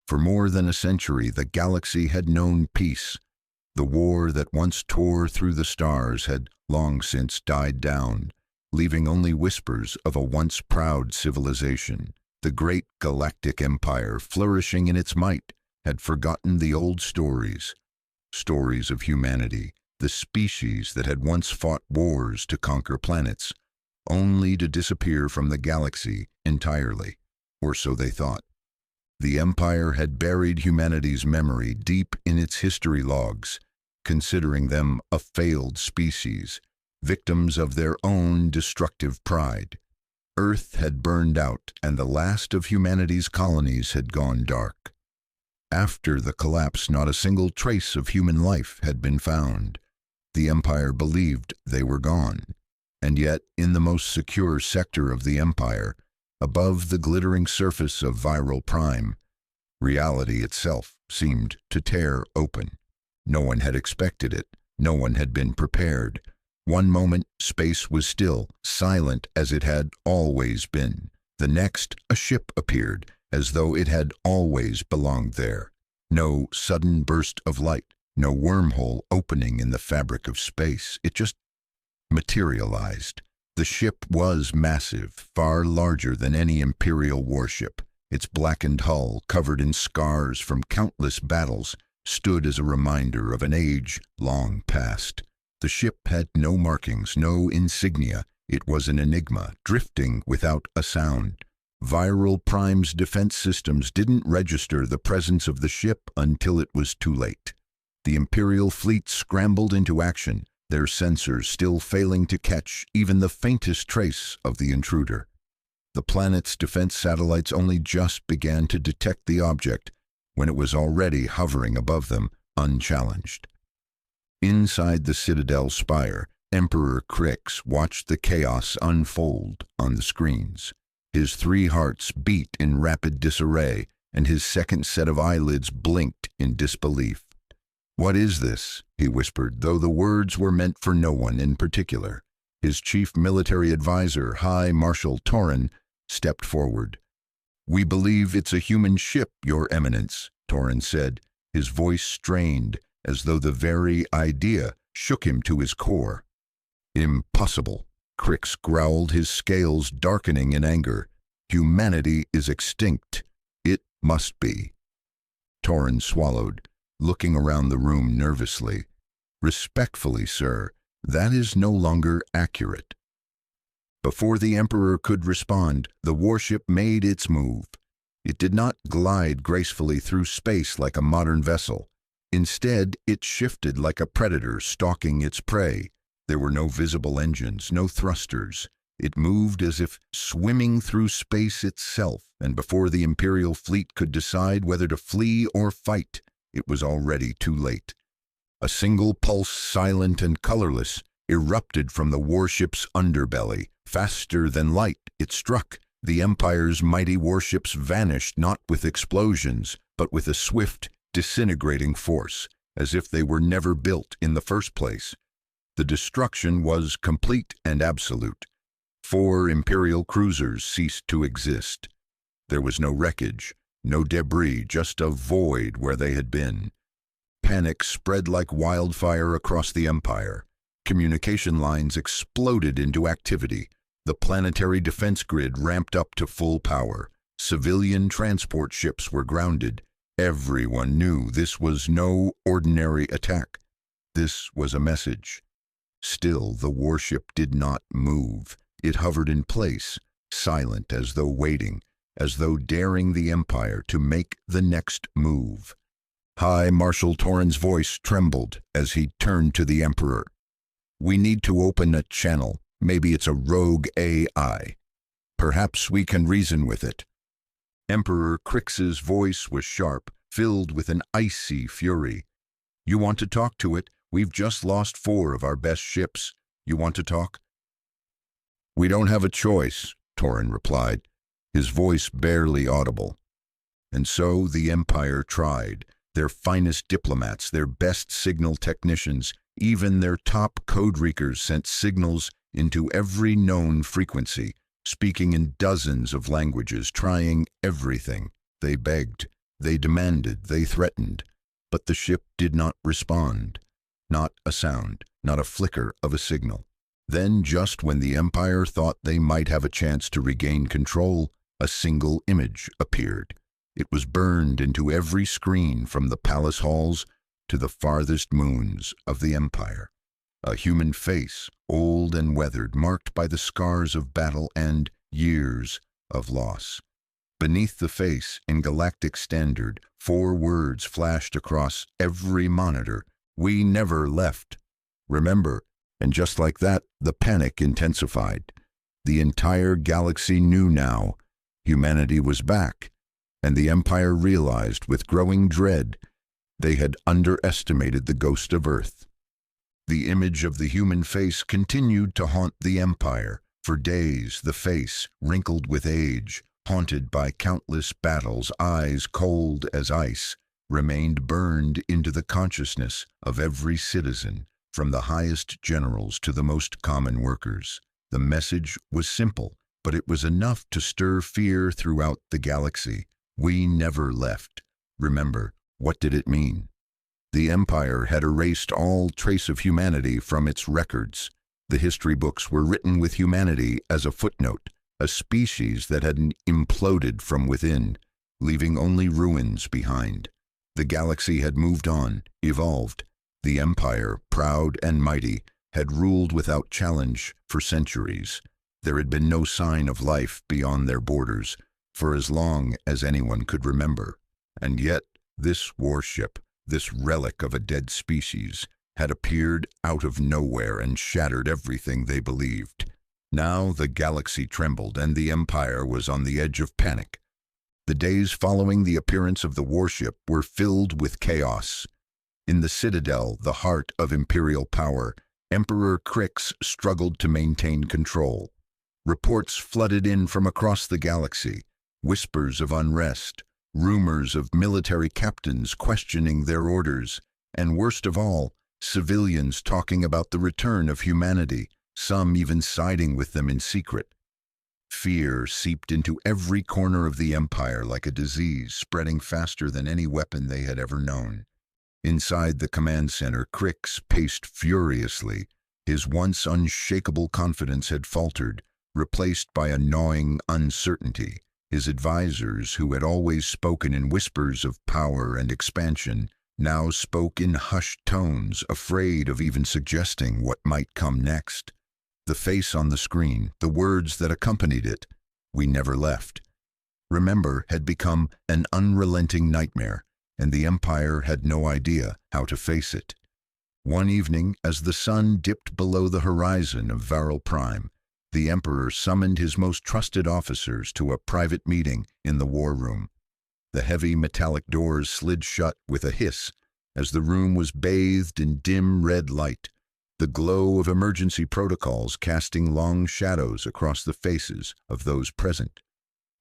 For more than a century, the galaxy had known peace. The war that once tore through the stars had long since died down, leaving only whispers of a once proud civilization. The great galactic empire, flourishing in its might, had forgotten the old stories of humanity, the species that had once fought wars to conquer planets, only to disappear from the galaxy entirely, or so they thought. The Empire had buried humanity's memory deep in its history logs, considering them a failed species, victims of their own destructive pride. Earth had burned out, and the last of humanity's colonies had gone dark. After the collapse, not a single trace of human life had been found. The Empire believed they were gone. And yet, in the most secure sector of the Empire, above the glittering surface of Viral Prime, reality itself seemed to tear open. No one had expected it. No one had been prepared. One moment, space was still, silent as it had always been. The next, a ship appeared, as though it had always belonged there. No sudden burst of light, no wormhole opening in the fabric of space. It just materialized. The ship was massive, far larger than any Imperial warship. Its blackened hull, covered in scars from countless battles, stood as a reminder of an age long past. The ship had no markings, no insignia. It was an enigma, drifting without a sound. Viral Prime's defense systems didn't register the presence of the ship until it was too late. The Imperial fleet scrambled into action, their sensors still failing to catch even the faintest trace of the intruder. The planet's defense satellites only just began to detect the object when it was already hovering above them, unchallenged. Inside the Citadel spire, Emperor Crix watched the chaos unfold on the screens. His 3 hearts beat in rapid disarray, and his second set of eyelids blinked in disbelief. "What is this?" he whispered, though the words were meant for no one in particular. His chief military advisor, High Marshal Torin, stepped forward. "We believe it's a human ship, Your Eminence," Torin said, his voice strained, as though the very idea shook him to his core. "Impossible," Crix growled, his scales darkening in anger. "Humanity is extinct. It must be." Torin swallowed, looking around the room nervously. "Respectfully, sir, that is no longer accurate." Before the Emperor could respond, the warship made its move. It did not glide gracefully through space like a modern vessel. Instead, it shifted like a predator stalking its prey. There were no visible engines, no thrusters. It moved as if swimming through space itself, and before the Imperial fleet could decide whether to flee or fight, it was already too late. A single pulse, silent and colorless, erupted from the warship's underbelly. Faster than light, it struck. The Empire's mighty warships vanished not with explosions, but with a swift, disintegrating force, as if they were never built in the first place. The destruction was complete and absolute. 4 Imperial cruisers ceased to exist. There was no wreckage, no debris, just a void where they had been. Panic spread like wildfire across the Empire. Communication lines exploded into activity. The planetary defense grid ramped up to full power. Civilian transport ships were grounded. Everyone knew this was no ordinary attack. This was a message. Still, the warship did not move. It hovered in place, silent as though waiting, as though daring the Empire to make the next move. High Marshal Torin's voice trembled as he turned to the Emperor. "We need to open a channel. Maybe it's a rogue AI. Perhaps we can reason with it." Emperor Crix's voice was sharp, filled with an icy fury. "You want to talk to it? We've just lost 4 of our best ships. You want to talk?" "We don't have a choice," Torin replied, his voice barely audible. And so the Empire tried. Their finest diplomats, their best signal technicians, even their top code reekers sent signals into every known frequency, speaking in dozens of languages, trying everything. They begged. They demanded, they threatened, but the ship did not respond. Not a sound, not a flicker of a signal. Then, just when the Empire thought they might have a chance to regain control, a single image appeared. It was burned into every screen from the palace halls to the farthest moons of the Empire. A human face, old and weathered, marked by the scars of battle and years of loss. Beneath the face, in galactic standard, 4 words flashed across every monitor: "We never left. Remember." And just like that, the panic intensified. The entire galaxy knew now humanity was back, and the Empire realized with growing dread they had underestimated the ghost of Earth. The image of the human face continued to haunt the Empire. For days, the face, wrinkled with age, haunted by countless battles, eyes cold as ice, remained burned into the consciousness of every citizen, from the highest generals to the most common workers. The message was simple, but it was enough to stir fear throughout the galaxy. We never left. Remember, what did it mean? The Empire had erased all trace of humanity from its records. The history books were written with humanity as a footnote, a species that had imploded from within, leaving only ruins behind. The galaxy had moved on, evolved. The Empire, proud and mighty, had ruled without challenge for centuries. There had been no sign of life beyond their borders for as long as anyone could remember. And yet, this warship, this relic of a dead species, had appeared out of nowhere and shattered everything they believed. Now the galaxy trembled, and the Empire was on the edge of panic. The days following the appearance of the warship were filled with chaos. In the Citadel, the heart of imperial power, Emperor Crix struggled to maintain control. Reports flooded in from across the galaxy, whispers of unrest, rumors of military captains questioning their orders, and worst of all, civilians talking about the return of humanity, some even siding with them in secret. Fear seeped into every corner of the Empire like a disease, spreading faster than any weapon they had ever known. Inside the command center, Crix paced furiously. His once unshakable confidence had faltered, replaced by a gnawing uncertainty. His advisors, who had always spoken in whispers of power and expansion, now spoke in hushed tones, afraid of even suggesting what might come next. The face on the screen, the words that accompanied it, "We never left," remember, had become an unrelenting nightmare, and the Empire had no idea how to face it. One evening, as the sun dipped below the horizon of Varel Prime, the Emperor summoned his most trusted officers to a private meeting in the war room. The heavy metallic doors slid shut with a hiss as the room was bathed in dim red light, the glow of emergency protocols casting long shadows across the faces of those present.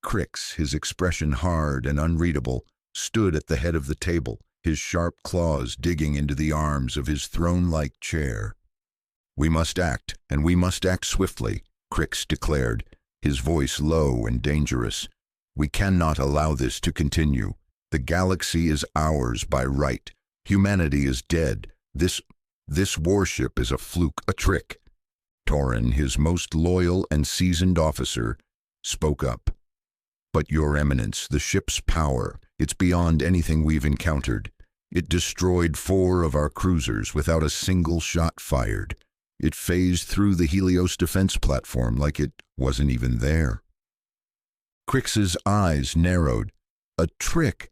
Crix, his expression hard and unreadable, stood at the head of the table, his sharp claws digging into the arms of his throne-like chair. "We must act, and we must act swiftly," Crix declared, his voice low and dangerous. "We cannot allow this to continue. The galaxy is ours by right. Humanity is dead. This warship is a fluke, a trick." Torin, his most loyal and seasoned officer, spoke up. "But Your Eminence, the ship's power, it's beyond anything we've encountered. It destroyed 4 of our cruisers without a single shot fired. It phased through the Helios defense platform like it wasn't even there." Crix's eyes narrowed. "A trick?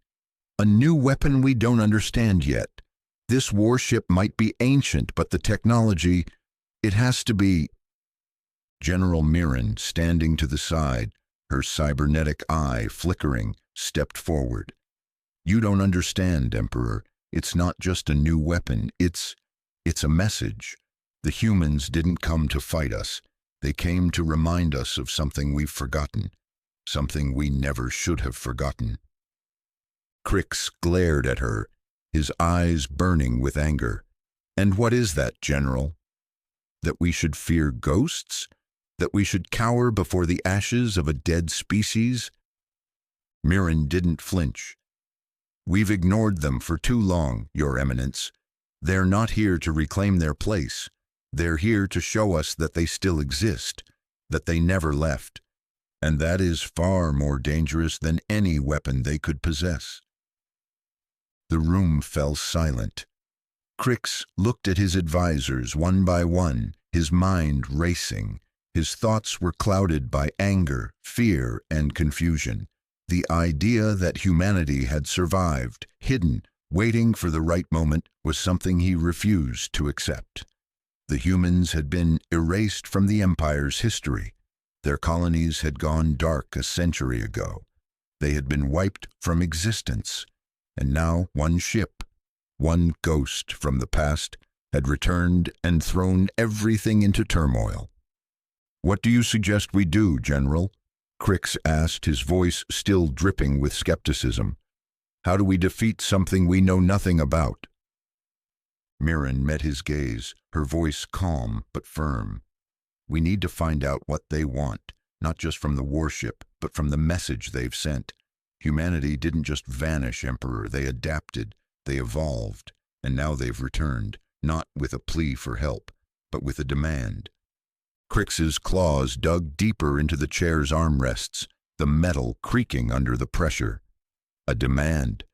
A new weapon we don't understand yet. This warship might be ancient, but the technology, it has to be—" General Mirren, standing to the side, her cybernetic eye flickering, stepped forward. "You don't understand, Emperor. It's not just a new weapon. It's a message. The humans didn't come to fight us. They came to remind us of something we've forgotten. Something we never should have forgotten." Crix glared at her, his eyes burning with anger. "And what is that, General? That we should fear ghosts? That we should cower before the ashes of a dead species?" Mirren didn't flinch. We've ignored them for too long, Your Eminence. They're not here to reclaim their place. They're here to show us that they still exist, that they never left. And that is far more dangerous than any weapon they could possess." The room fell silent. Crix looked at his advisors one by one, his mind racing. His thoughts were clouded by anger, fear, and confusion. The idea that humanity had survived, hidden, waiting for the right moment, was something he refused to accept. The humans had been erased from the Empire's history. Their colonies had gone dark a century ago. They had been wiped from existence. And now one ship, one ghost from the past, had returned and thrown everything into turmoil. "What do you suggest we do, General?" Crix asked, his voice still dripping with skepticism. "How do we defeat something we know nothing about?" Mirren met his gaze, her voice calm but firm. "We need to find out what they want, not just from the warship, but from the message they've sent. Humanity didn't just vanish, Emperor. They adapted, they evolved, and now they've returned, not with a plea for help, but with a demand." Crix's claws dug deeper into the chair's armrests, the metal creaking under the pressure. "A demand.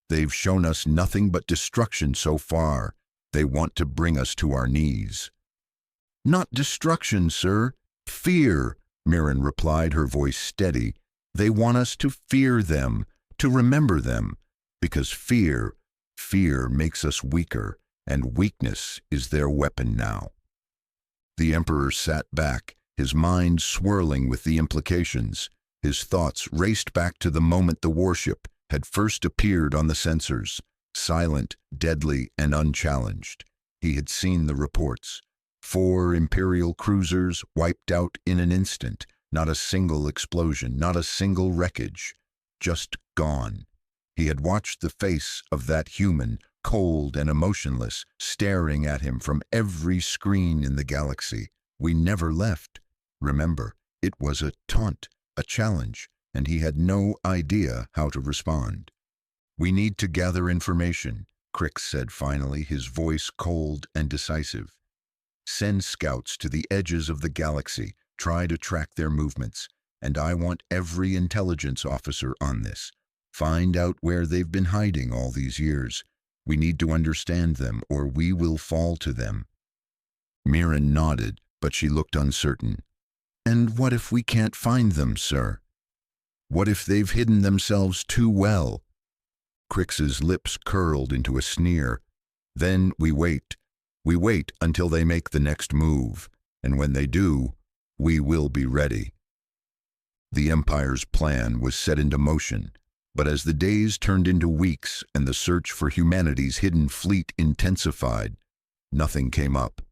They've shown us nothing but destruction so far. They want to bring us to our knees." "Not destruction, sir. Fear," Mirren replied, her voice steady. "They want us to fear them, to remember them, because fear makes us weaker, and weakness is their weapon now." The Emperor sat back, his mind swirling with the implications. His thoughts raced back to the moment the warship had first appeared on the sensors, silent, deadly, and unchallenged. He had seen the reports. 4 Imperial cruisers wiped out in an instant. Not a single explosion, not a single wreckage. Just gone. He had watched the face of that human, cold and emotionless, staring at him from every screen in the galaxy. "We never left." Remember, it was a taunt, a challenge, and he had no idea how to respond. "We need to gather information," Crix said finally, his voice cold and decisive. "Send scouts to the edges of the galaxy, try to track their movements, and I want every intelligence officer on this. Find out where they've been hiding all these years. We need to understand them, or we will fall to them." Mirren nodded, but she looked uncertain. "And what if we can't find them, sir? What if they've hidden themselves too well?" Crix's lips curled into a sneer. "Then we wait. We wait until they make the next move, and when they do, we will be ready." The Empire's plan was set into motion, but as the days turned into weeks and the search for humanity's hidden fleet intensified, nothing came up.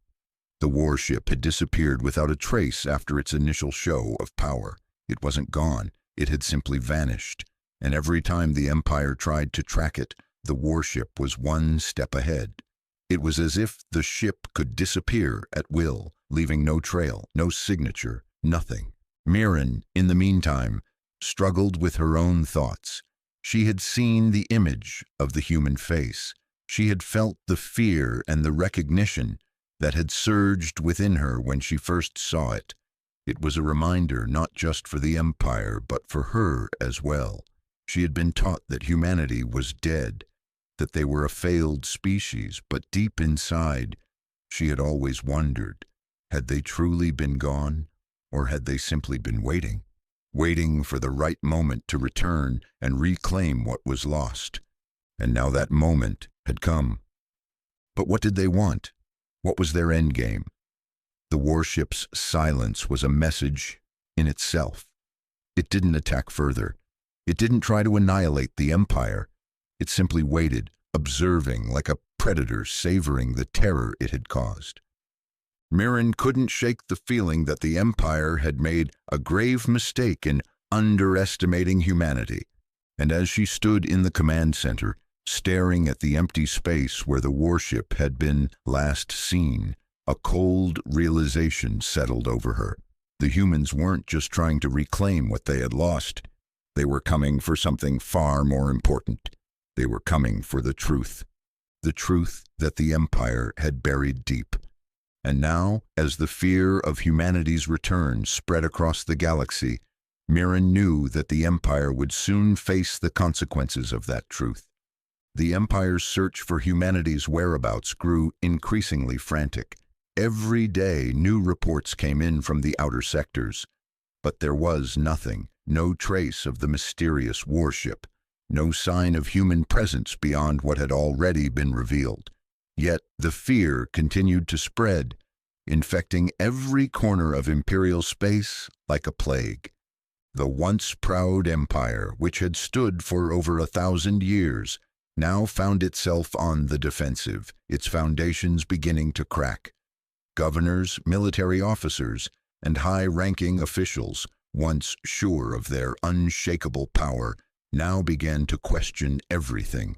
The warship had disappeared without a trace after its initial show of power. It wasn't gone, it had simply vanished, and every time the Empire tried to track it, the warship was one step ahead. It was as if the ship could disappear at will, leaving no trail, no signature, nothing. Mirren, in the meantime, struggled with her own thoughts. She had seen the image of the human face. She had felt the fear and the recognition that had surged within her when she first saw it. It was a reminder not just for the Empire, but for her as well. She had been taught that humanity was dead, that they were a failed species, but deep inside, she had always wondered, had they truly been gone, or had they simply been waiting for the right moment to return and reclaim what was lost? And now that moment had come. But what did they want? What was their endgame? The warship's silence was a message in itself. It didn't attack further. It didn't try to annihilate the Empire. It simply waited, observing like a predator savoring the terror it had caused. Mirren couldn't shake the feeling that the Empire had made a grave mistake in underestimating humanity, and as she stood in the command center, staring at the empty space where the warship had been last seen, a cold realization settled over her. The humans weren't just trying to reclaim what they had lost. They were coming for something far more important. They were coming for the truth that the Empire had buried deep. And now, as the fear of humanity's return spread across the galaxy, Mirren knew that the Empire would soon face the consequences of that truth. The Empire's search for humanity's whereabouts grew increasingly frantic. Every day, new reports came in from the outer sectors. But there was nothing, no trace of the mysterious warship, no sign of human presence beyond what had already been revealed. Yet the fear continued to spread, infecting every corner of Imperial space like a plague. The once proud empire, which had stood for over 1,000 years, now found itself on the defensive, its foundations beginning to crack. Governors, military officers, and high-ranking officials, once sure of their unshakable power, now began to question everything.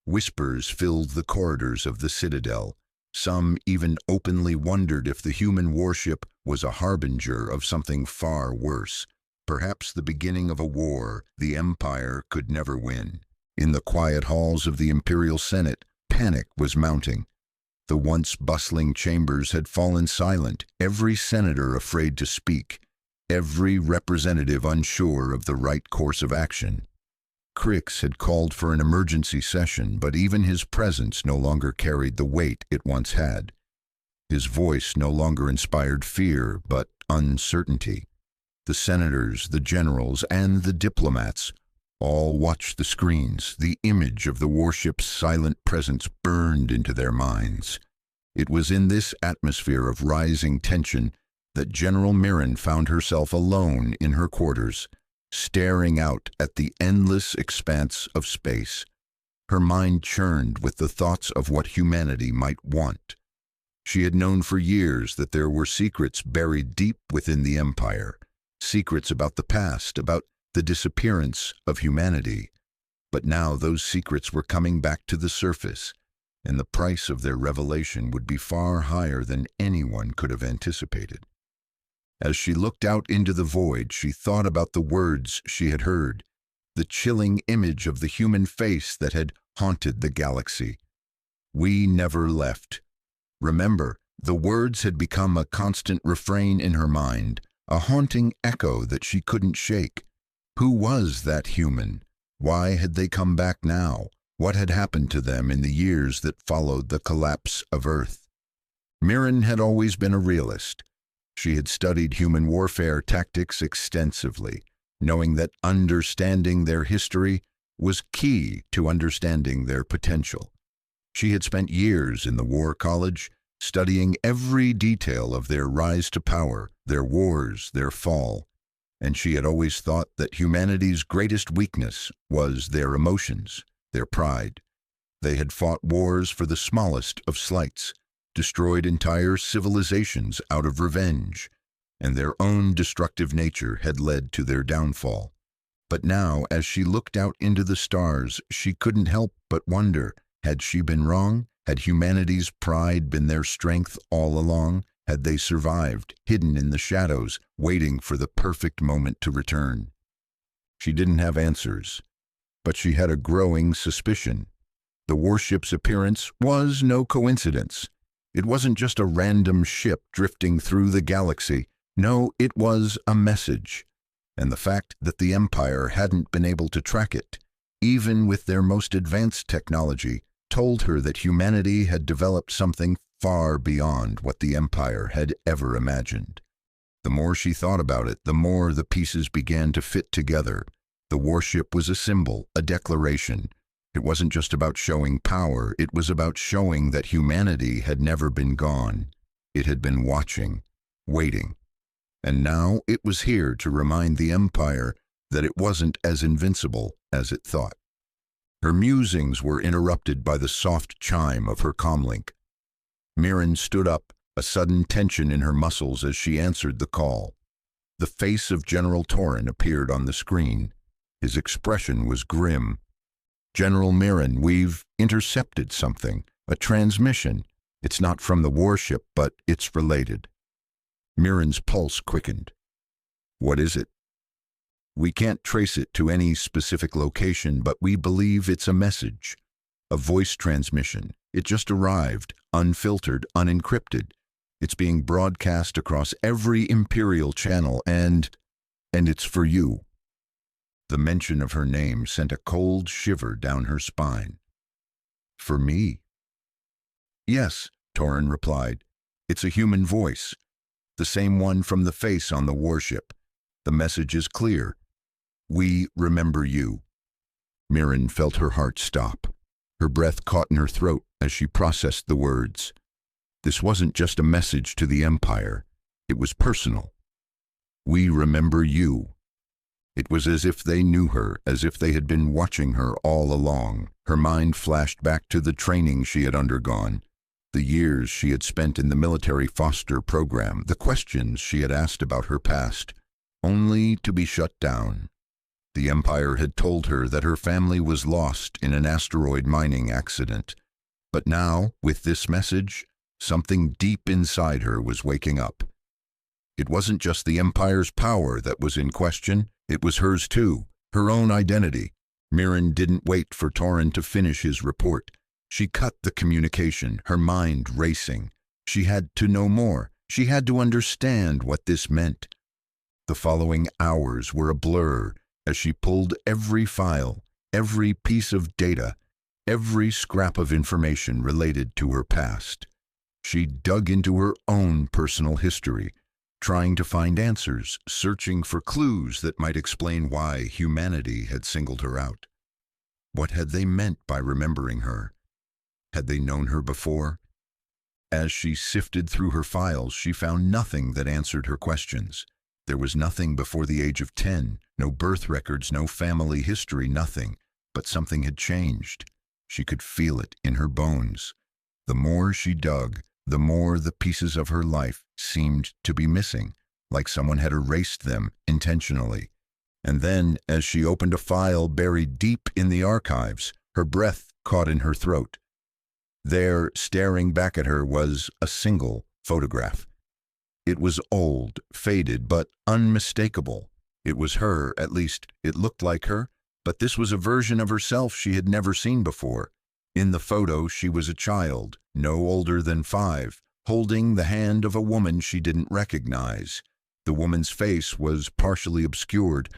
Whispers filled the corridors of the Citadel. Some even openly wondered if the human warship was a harbinger of something far worse, perhaps the beginning of a war the Empire could never win. In the quiet halls of the Imperial Senate, panic was mounting. The once bustling chambers had fallen silent, every senator afraid to speak, every representative unsure of the right course of action. Crix had called for an emergency session, but even his presence no longer carried the weight it once had. His voice no longer inspired fear, but uncertainty. The senators, the generals, and the diplomats all watched the screens. The image of the warship's silent presence burned into their minds. It was in this atmosphere of rising tension that General Mirren found herself alone in her quarters, staring out at the endless expanse of space. Her mind churned with the thoughts of what humanity might want. She had known for years that there were secrets buried deep within the Empire, secrets about the past, about the disappearance of humanity. But now those secrets were coming back to the surface, and the price of their revelation would be far higher than anyone could have anticipated. As she looked out into the void, she thought about the words she had heard, the chilling image of the human face that had haunted the galaxy. "We never left." Remember, the words had become a constant refrain in her mind, a haunting echo that she couldn't shake. Who was that human? Why had they come back now? What had happened to them in the years that followed the collapse of Earth? Mirren had always been a realist. She had studied human warfare tactics extensively, knowing that understanding their history was key to understanding their potential. She had spent years in the War College, studying every detail of their rise to power, their wars, their fall, and she had always thought that humanity's greatest weakness was their emotions, their pride. They had fought wars for the smallest of slights, destroyed entire civilizations out of revenge, and their own destructive nature had led to their downfall. But now, as she looked out into the stars, she couldn't help but wonder, had she been wrong? Had humanity's pride been their strength all along? Had they survived, hidden in the shadows, waiting for the perfect moment to return? She didn't have answers, but she had a growing suspicion. The warship's appearance was no coincidence. It wasn't just a random ship drifting through the galaxy. No, it was a message. And the fact that the Empire hadn't been able to track it, even with their most advanced technology, told her that humanity had developed something far beyond what the Empire had ever imagined. The more she thought about it, the more the pieces began to fit together. The warship was a symbol, a declaration. It wasn't just about showing power, it was about showing that humanity had never been gone. It had been watching, waiting. And now it was here to remind the Empire that it wasn't as invincible as it thought. Her musings were interrupted by the soft chime of her comlink. Mirren stood up, a sudden tension in her muscles as she answered the call. The face of General Torrin appeared on the screen. His expression was grim. "General Mirren, we've intercepted something, a transmission. It's not from the warship, but it's related." Mirren's pulse quickened. "What is it?" We can't trace it to any specific location, but we believe it's a message, a voice transmission. It just arrived, unfiltered, unencrypted. It's being broadcast across every Imperial channel, and it's for you." The mention of her name sent a cold shiver down her spine. "For me?" "Yes," Torin replied. "It's a human voice, the same one from the face on the warship. The message is clear. We remember you." Mirren felt her heart stop. Her breath caught in her throat as she processed the words. This wasn't just a message to the Empire. It was personal. "We remember you." It was as if they knew her, as if they had been watching her all along. Her mind flashed back to the training she had undergone, the years she had spent in the military foster program, the questions she had asked about her past, only to be shut down. The Empire had told her that her family was lost in an asteroid mining accident. But now, with this message, something deep inside her was waking up. It wasn't just the Empire's power that was in question, it was hers too, her own identity. Mirren didn't wait for Torin to finish his report. She cut the communication, her mind racing. She had to know more. She had to understand what this meant. The following hours were a blur as she pulled every file, every piece of data, every scrap of information related to her past. She dug into her own personal history, trying to find answers, searching for clues that might explain why humanity had singled her out. What had they meant by remembering her? Had they known her before? As she sifted through her files, she found nothing that answered her questions. There was nothing before the age of 10, no birth records, no family history, nothing. But something had changed. She could feel it in her bones. The more she dug, the more the pieces of her life seemed to be missing, like someone had erased them intentionally. And then, as she opened a file buried deep in the archives, her breath caught in her throat. There, staring back at her, was a single photograph. It was old, faded, but unmistakable. It was her, at least it looked like her, but this was a version of herself she had never seen before. In the photo, she was a child, no older than 5, holding the hand of a woman she didn't recognize. The woman's face was partially obscured,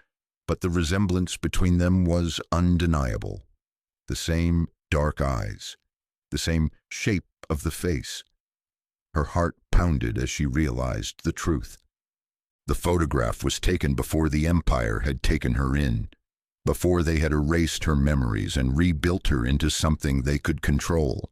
but the resemblance between them was undeniable. The same dark eyes, the same shape of the face. Her heart pounded as she realized the truth. The photograph was taken before the Empire had taken her in, before they had erased her memories and rebuilt her into something they could control.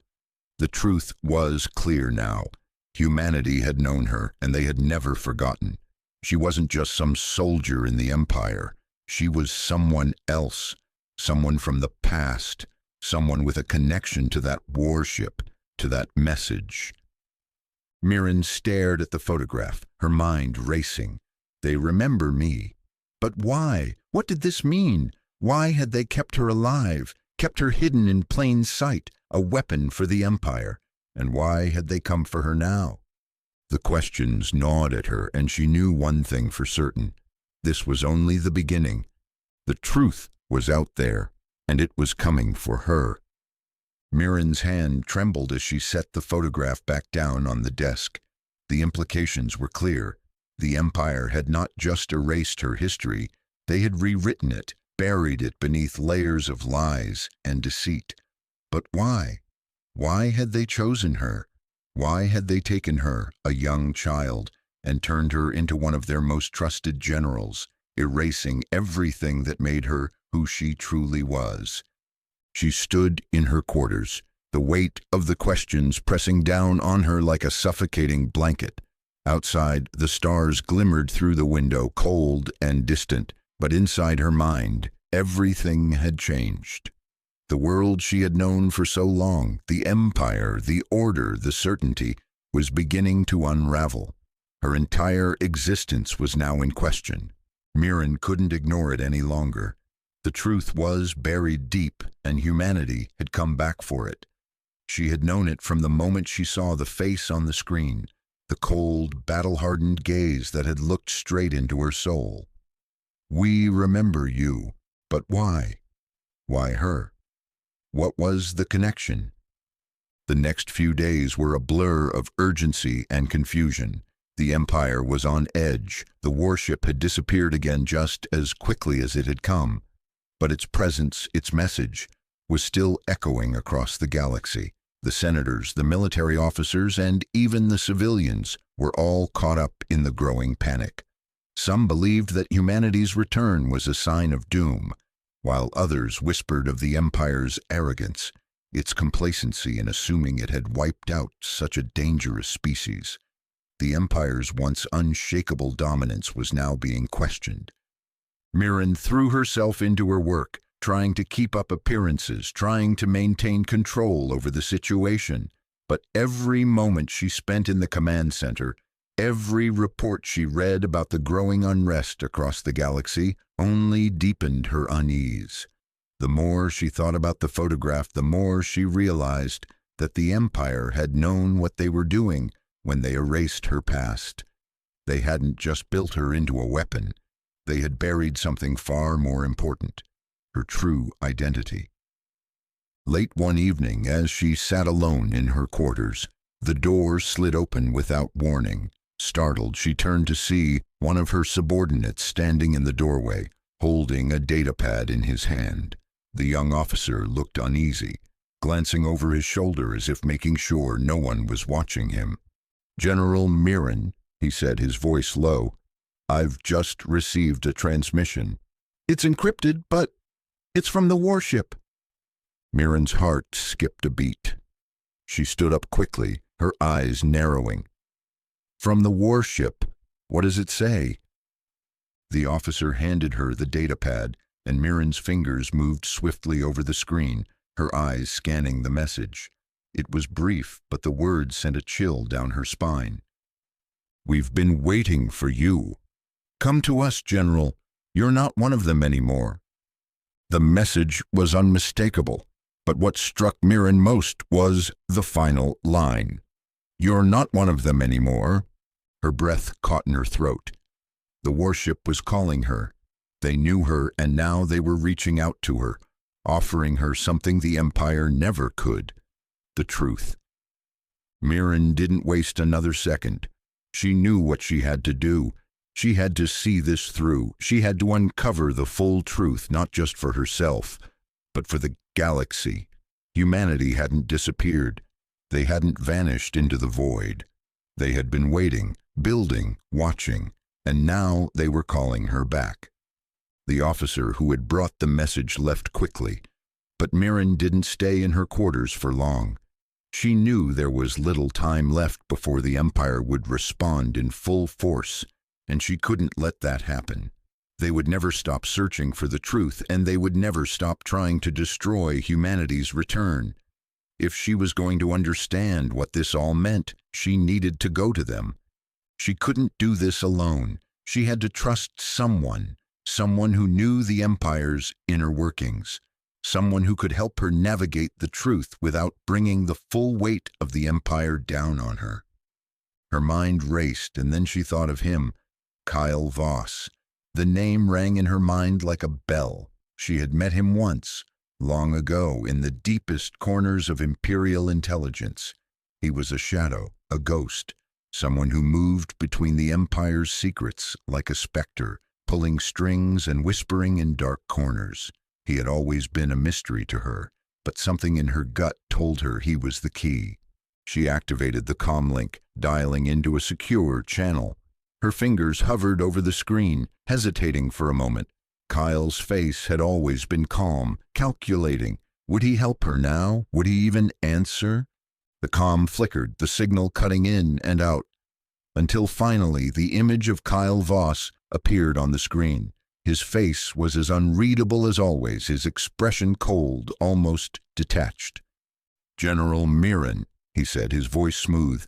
The truth was clear now. Humanity had known her, and they had never forgotten. She wasn't just some soldier in the Empire. She was someone else, someone from the past, someone with a connection to that warship, to that message. Mirren stared at the photograph, her mind racing. They remember me. But why? What did this mean? Why had they kept her alive, kept her hidden in plain sight, a weapon for the Empire? And why had they come for her now? The questions gnawed at her, and she knew one thing for certain. This was only the beginning. The truth was out there, and it was coming for her. Mirren's hand trembled as she set the photograph back down on the desk. The implications were clear. The Empire had not just erased her history, they had rewritten it, buried it beneath layers of lies and deceit. But why? Why had they chosen her? Why had they taken her, a young child, and turned her into one of their most trusted generals, erasing everything that made her who she truly was? She stood in her quarters, the weight of the questions pressing down on her like a suffocating blanket. Outside, the stars glimmered through the window, cold and distant, but inside her mind, everything had changed. The world she had known for so long, the Empire, the order, the certainty, was beginning to unravel. Her entire existence was now in question. Mirren couldn't ignore it any longer. The truth was buried deep, and humanity had come back for it. She had known it from the moment she saw the face on the screen, the cold, battle-hardened gaze that had looked straight into her soul. We remember you. But why? Why her? What was the connection? The next few days were a blur of urgency and confusion. The Empire was on edge. The warship had disappeared again just as quickly as it had come. But its presence, its message, was still echoing across the galaxy. The senators, the military officers, and even the civilians were all caught up in the growing panic. Some believed that humanity's return was a sign of doom, while others whispered of the Empire's arrogance, its complacency in assuming it had wiped out such a dangerous species. The Empire's once unshakable dominance was now being questioned. Mirren threw herself into her work, trying to keep up appearances, trying to maintain control over the situation. But every moment she spent in the command center, every report she read about the growing unrest across the galaxy, only deepened her unease. The more she thought about the photograph, the more she realized that the Empire had known what they were doing when they erased her past. They hadn't just built her into a weapon. They had buried something far more important, her true identity. Late one evening, as she sat alone in her quarters, the door slid open without warning. Startled, she turned to see one of her subordinates standing in the doorway, holding a datapad in his hand. The young officer looked uneasy, glancing over his shoulder as if making sure no one was watching him. "General Mirren," he said, his voice low, "I've just received a transmission. It's encrypted, but it's from the warship." Mirren's heart skipped a beat. She stood up quickly, her eyes narrowing. "From the warship? What does it say?" The officer handed her the datapad, and Mirren's fingers moved swiftly over the screen, her eyes scanning the message. It was brief, but the words sent a chill down her spine. "We've been waiting for you. Come to us, General. You're not one of them anymore." The message was unmistakable, but what struck Mirren most was the final line. "You're not one of them anymore." Her breath caught in her throat. The warship was calling her. They knew her, and now they were reaching out to her, offering her something the Empire never could: the truth. Mirren didn't waste another second. She knew what she had to do. She had to see this through. She had to uncover the full truth, not just for herself, but for the galaxy. Humanity hadn't disappeared. They hadn't vanished into the void. They had been waiting, building, watching, and now they were calling her back. The officer who had brought the message left quickly, but Mirren didn't stay in her quarters for long. She knew there was little time left before the Empire would respond in full force, and she couldn't let that happen. They would never stop searching for the truth, and they would never stop trying to destroy humanity's return. If she was going to understand what this all meant, she needed to go to them. She couldn't do this alone. She had to trust someone who knew the Empire's inner workings, someone who could help her navigate the truth without bringing the full weight of the Empire down on her. Her mind raced, and then she thought of him, Kyle Voss. The name rang in her mind like a bell. She had met him once, long ago, in the deepest corners of Imperial intelligence. He was a shadow, a ghost, someone who moved between the Empire's secrets like a specter, pulling strings and whispering in dark corners. He had always been a mystery to her, but something in her gut told her he was the key. She activated the comlink, dialing into a secure channel. Her fingers hovered over the screen, hesitating for a moment. Kyle's face had always been calm, calculating. Would he help her now? Would he even answer? The comm flickered, the signal cutting in and out, until finally the image of Kyle Voss appeared on the screen. His face was as unreadable as always, his expression cold, almost detached. "General Mirren," he said, his voice smooth.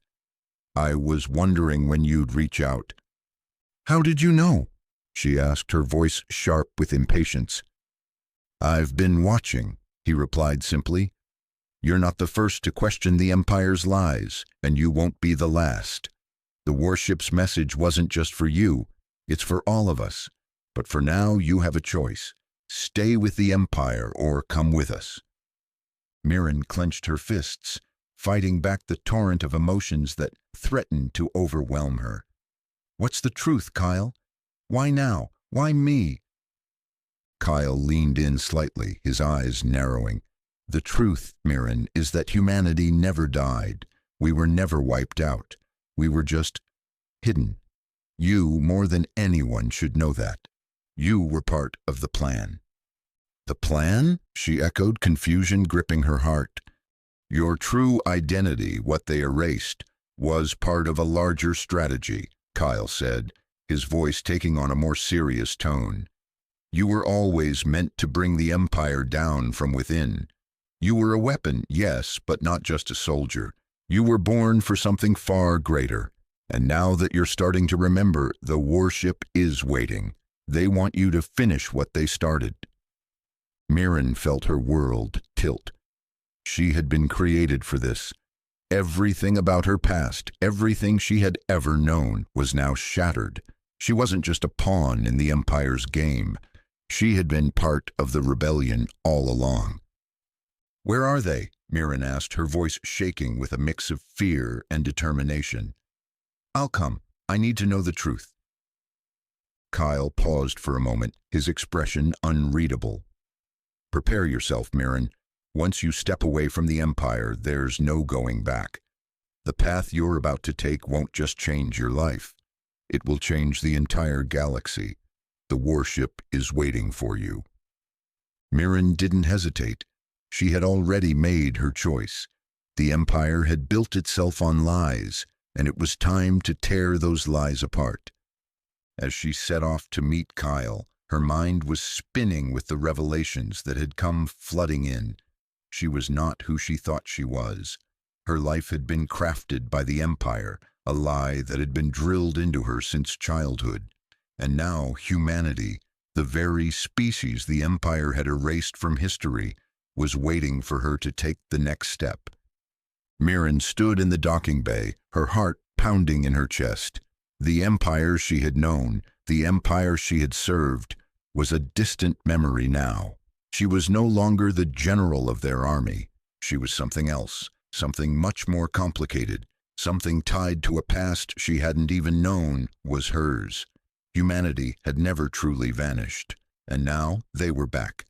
"I was wondering when you'd reach out." "How did you know?" she asked, her voice sharp with impatience. "I've been watching," he replied simply. "You're not the first to question the Empire's lies, and you won't be the last. The warship's message wasn't just for you, it's for all of us. But for now, you have a choice. Stay with the Empire or come with us." Mirren clenched her fists, fighting back the torrent of emotions that threatened to overwhelm her. "What's the truth, Kyle? Why now? Why me?" Kyle leaned in slightly, his eyes narrowing. "The truth, Mirren, is that humanity never died. We were never wiped out. We were just hidden. You, more than anyone, should know that. You were part of the plan." "The plan?" she echoed, confusion gripping her heart. "Your true identity, what they erased, was part of a larger strategy," Kyle said, his voice taking on a more serious tone. "You were always meant to bring the Empire down from within. You were a weapon, yes, but not just a soldier. You were born for something far greater. And now that you're starting to remember, the Warship is waiting. They want you to finish what they started." Mirren felt her world tilt. She had been created for this. Everything about her past, everything she had ever known, was now shattered. She wasn't just a pawn in the Empire's game. She had been part of the rebellion all along. "Where are they?" Mirren asked, her voice shaking with a mix of fear and determination. "I'll come. I need to know the truth." Kyle paused for a moment, his expression unreadable. "Prepare yourself, Mirren. Once you step away from the Empire, there's no going back. The path you're about to take won't just change your life. It will change the entire galaxy. The Warship is waiting for you." Mirren didn't hesitate. She had already made her choice. The Empire had built itself on lies, and it was time to tear those lies apart. As she set off to meet Kyle, her mind was spinning with the revelations that had come flooding in. She was not who she thought she was. Her life had been crafted by the Empire, a lie that had been drilled into her since childhood. And now humanity, the very species the Empire had erased from history, was waiting for her to take the next step. Mirren stood in the docking bay, her heart pounding in her chest. The Empire she had known, the Empire she had served, was a distant memory now. She was no longer the general of their army. She was something else, something much more complicated, something tied to a past she hadn't even known was hers. Humanity had never truly vanished, and now they were back,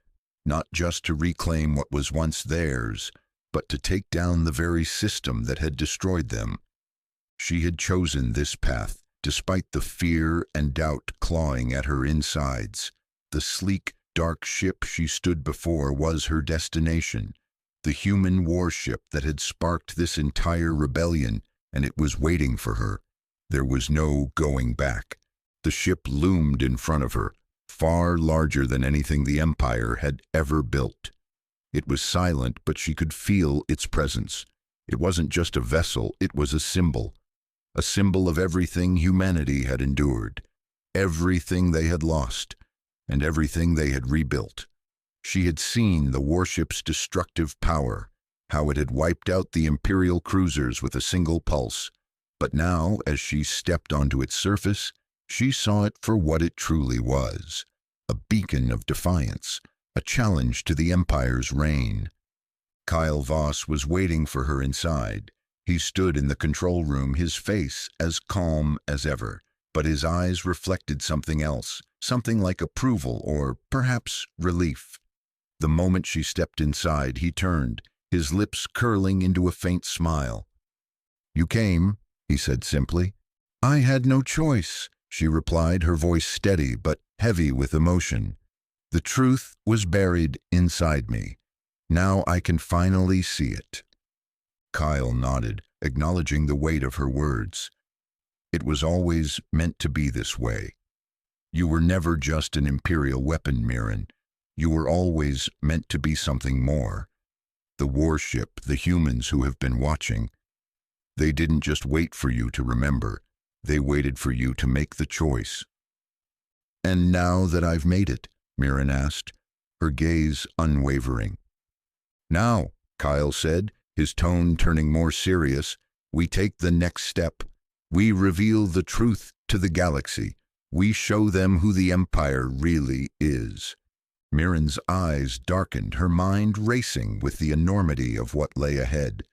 not just to reclaim what was once theirs, but to take down the very system that had destroyed them. She had chosen this path, despite the fear and doubt clawing at her insides. The sleek, dark ship she stood before was her destination, the human warship that had sparked this entire rebellion, and it was waiting for her. There was no going back. The ship loomed in front of her, far larger than anything the Empire had ever built. It was silent, but she could feel its presence. It wasn't just a vessel, it was a symbol of everything humanity had endured, everything they had lost, and everything they had rebuilt. She had seen the warship's destructive power, how it had wiped out the Imperial cruisers with a single pulse. But now, as she stepped onto its surface, she saw it for what it truly was, a beacon of defiance, a challenge to the Empire's reign. Kyle Voss was waiting for her inside. He stood in the control room, his face as calm as ever, but his eyes reflected something else, something like approval or perhaps relief. The moment she stepped inside, he turned, his lips curling into a faint smile. "You came," he said simply. "I had no choice," she replied, her voice steady but heavy with emotion. "The truth was buried inside me. Now I can finally see it." Kyle nodded, acknowledging the weight of her words. "It was always meant to be this way. You were never just an Imperial weapon, Mirren. You were always meant to be something more. The warship, the humans who have been watching, they didn't just wait for you to remember. They waited for you to make the choice." "And now that I've made it?" Mirren asked, her gaze unwavering. "Now," Kyle said, his tone turning more serious, "we take the next step. We reveal the truth to the galaxy. We show them who the Empire really is." Mirren's eyes darkened, her mind racing with the enormity of what lay ahead.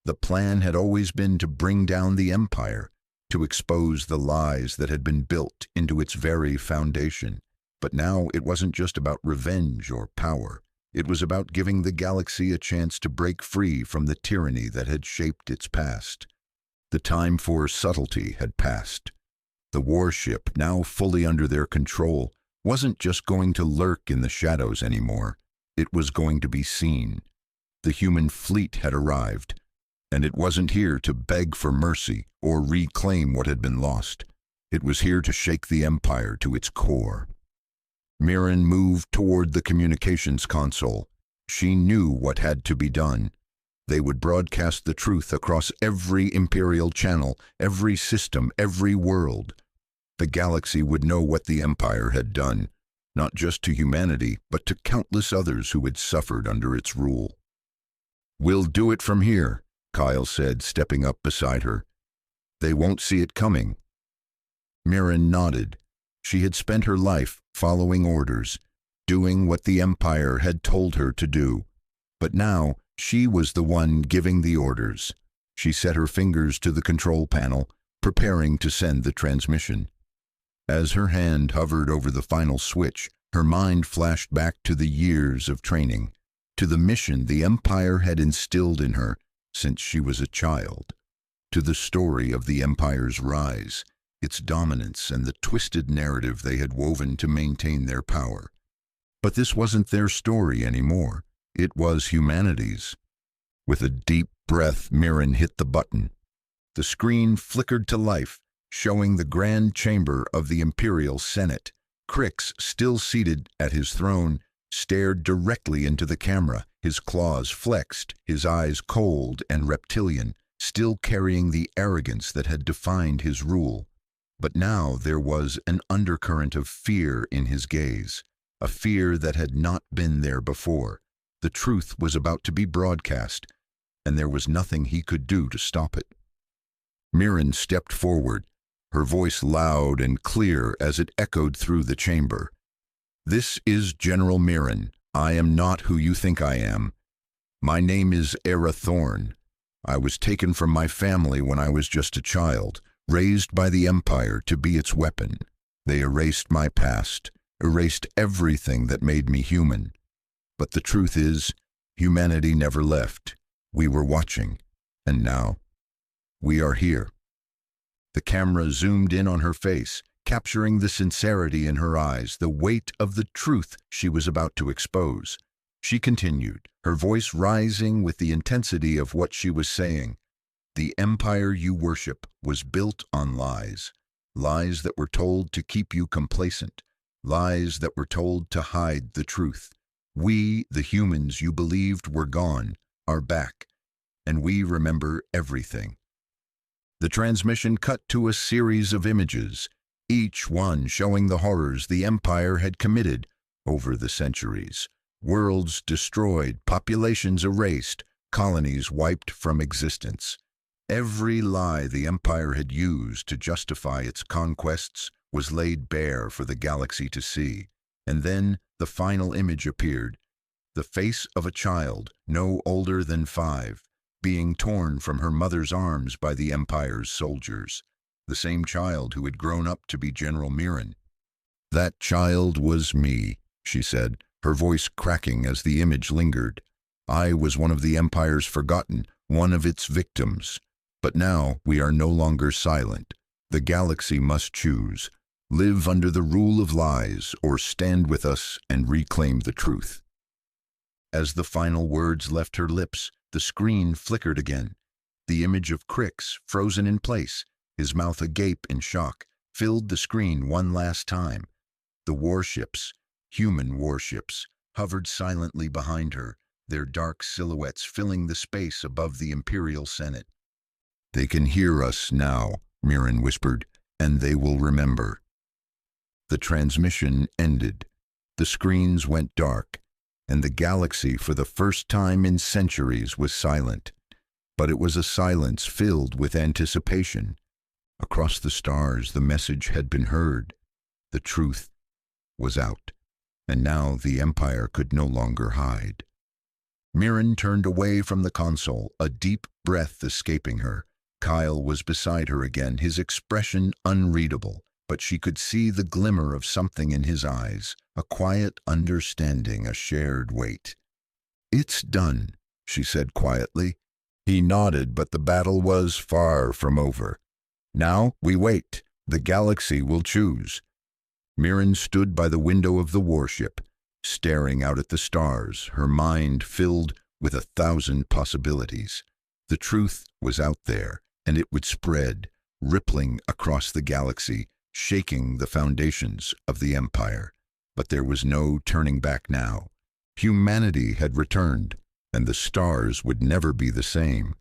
The plan had always been to bring down the Empire, to expose the lies that had been built into its very foundation. But now it wasn't just about revenge or power. It was about giving the galaxy a chance to break free from the tyranny that had shaped its past. The time for subtlety had passed. The warship, now fully under their control, wasn't just going to lurk in the shadows anymore. It was going to be seen. The human fleet had arrived, and it wasn't here to beg for mercy or reclaim what had been lost. It was here to shake the Empire to its core. Mirren moved toward the communications console. She knew what had to be done. They would broadcast the truth across every Imperial channel, every system, every world. The galaxy would know what the Empire had done, not just to humanity, but to countless others who had suffered under its rule. "We'll do it from here," Kyle said, stepping up beside her. "They won't see it coming." Mirren nodded. She had spent her life following orders, doing what the Empire had told her to do. But now, she was the one giving the orders. She set her fingers to the control panel, preparing to send the transmission. As her hand hovered over the final switch, her mind flashed back to the years of training, to the mission the Empire had instilled in her since she was a child, to the story of the Empire's rise, its dominance, and the twisted narrative they had woven to maintain their power. But this wasn't their story anymore. It was humanity's. With a deep breath, Mirren hit the button. The screen flickered to life, showing the grand chamber of the Imperial Senate. Crix, still seated at his throne, stared directly into the camera, his claws flexed, his eyes cold and reptilian, still carrying the arrogance that had defined his rule. But now there was an undercurrent of fear in his gaze, a fear that had not been there before. The truth was about to be broadcast, and there was nothing he could do to stop it. Mirren stepped forward, her voice loud and clear as it echoed through the chamber. "This is General Mirren. I am not who you think I am. My name is Era Thorn. I was taken from my family when I was just a child, raised by the Empire to be its weapon. They erased my past, erased everything that made me human. But the truth is, humanity never left. We were watching, and now we are here." The camera zoomed in on her face, capturing the sincerity in her eyes, the weight of the truth she was about to expose. She continued, her voice rising with the intensity of what she was saying. "The Empire you worship was built on lies. Lies that were told to keep you complacent. Lies that were told to hide the truth. We, the humans you believed were gone, are back, and we remember everything." The transmission cut to a series of images, each one showing the horrors the Empire had committed over the centuries. Worlds destroyed, populations erased, colonies wiped from existence. Every lie the Empire had used to justify its conquests was laid bare for the galaxy to see. And then the final image appeared, the face of a child no older than 5, being torn from her mother's arms by the Empire's soldiers, the same child who had grown up to be General Mirren. "That child was me," she said, her voice cracking as the image lingered. "I was one of the Empire's forgotten, one of its victims. But now we are no longer silent. The galaxy must choose. Live under the rule of lies, or stand with us and reclaim the truth." As the final words left her lips, the screen flickered again. The image of Crix, frozen in place, his mouth agape in shock, filled the screen one last time. The warships, human warships, hovered silently behind her, their dark silhouettes filling the space above the Imperial Senate. "They can hear us now," Mirren whispered, "and they will remember." The transmission ended. The screens went dark, and the galaxy for the first time in centuries was silent. But it was a silence filled with anticipation. Across the stars the message had been heard. The truth was out, and now the Empire could no longer hide. Mirren turned away from the console, a deep breath escaping her. Kyle was beside her again, his expression unreadable, but she could see the glimmer of something in his eyes, a quiet understanding, a shared weight. "It's done," she said quietly. He nodded, but the battle was far from over. "Now we wait. The galaxy will choose." Mirren stood by the window of the warship, staring out at the stars, her mind filled with 1,000 possibilities. The truth was out there, and it would spread, rippling across the galaxy, shaking the foundations of the Empire. But there was no turning back now. Humanity had returned, and the stars would never be the same.